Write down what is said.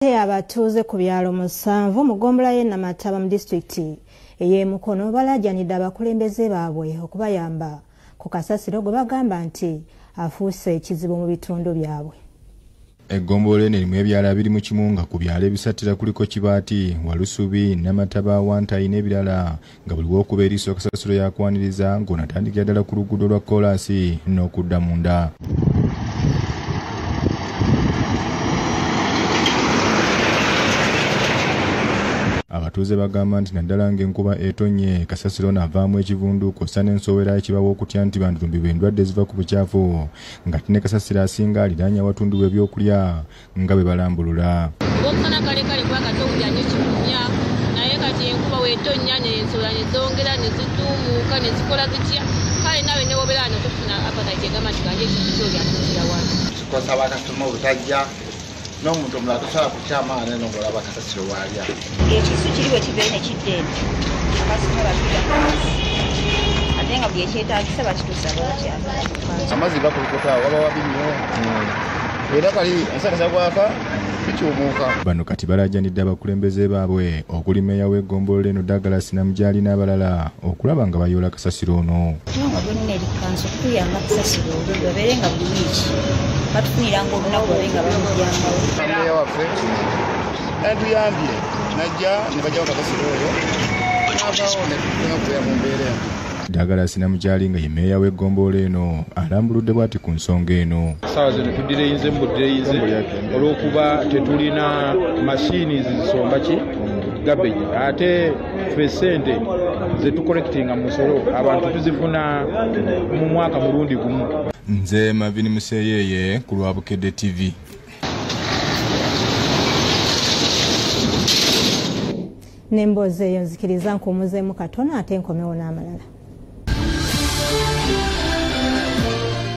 Abatuuze ku byalo 7 mu Ggombolola y'e Namataba mu disitulikiti ey'e Mukono balaajanidde abakulembeze baabwe okubayamba ku kasasiro gwe bagamba nti afuuse ekizibu mu bitundu byabwe. Eggombolola eno erimu ebyalo biri mu kimu nga ku byalo ebisatira kuliko Kibaati, Walusubi, Namataba, Wantayi n'ebirala nga buli w'okuba eriiso kasasiro yakwaniriza ng'onatandikira ddala ku luguudo lwa Koolaasi n'okudda munda. Abatuuze bagamba nti naddala ng'enkuba etonnye kasasiro n'avaamu ekivundu kw'ossa n'ensowera ekibawa okutya nti bantumbibwa endwadde eziva ku bukyafu ng'ate ne kasasiro asinga aliraanye awatundibwa ebyokulya nga bwe balambulula. Okusana kale kwakatowulira nnyo kimunya naye kati enkuba weetonnya n'ensowera ne zongera ne zituumuuka ne zikola zitya kale nawe ne wobeera n'okufuna apatite egamba nti ganje ekintu ky'oli atuzira wansi. Kikosa bakasitoma obutajja n'omuntu omulala tosobola kukyamaana n'omulaba kasasiro waalya. Ekisu kiri bwe kibeere ne kiddeebi akasima bakiga ate nga buli ekyetaagisa bakituusa bakyaza. Amazzi gakulukota waba wabi nnyo era kali ensakasa gwaka bikyumuuka. Bano kati balaajanidde abakulembeze baabwe okuli Mmeeya w'Eggombolola eno Douglas Namujaali n'abalala okulaba nga bayoola kasasiro ono. Nga bwenina erikanso kutuyamba kasasiro olwo babeere nga buli wiiki batufuniranga olunaku babe nga bamujyangawo. Mmeeya waffe yatuyambye najja ne bajjawo kasasiro oyo n'avaawo ne tukuya mu mbeera eno. Douglas Namujaali nga ye Mmeeya w'Eggombolola eno alambuludde bw'ati ku nsonga eno. Ssaawa zino tuddireyinze olw'okuba tetulina mashini zisomba ki gabbage ate ffe ssente ze tukolekitinga mu musolo abantu tuzifuna mu mwaka mulundi gumu. Nze Mavini Museeyeye ku Lwabukedde TV. N'emboozi eyo nzikiriza nkuumuzeemu katono ate nkomewo n'amalala.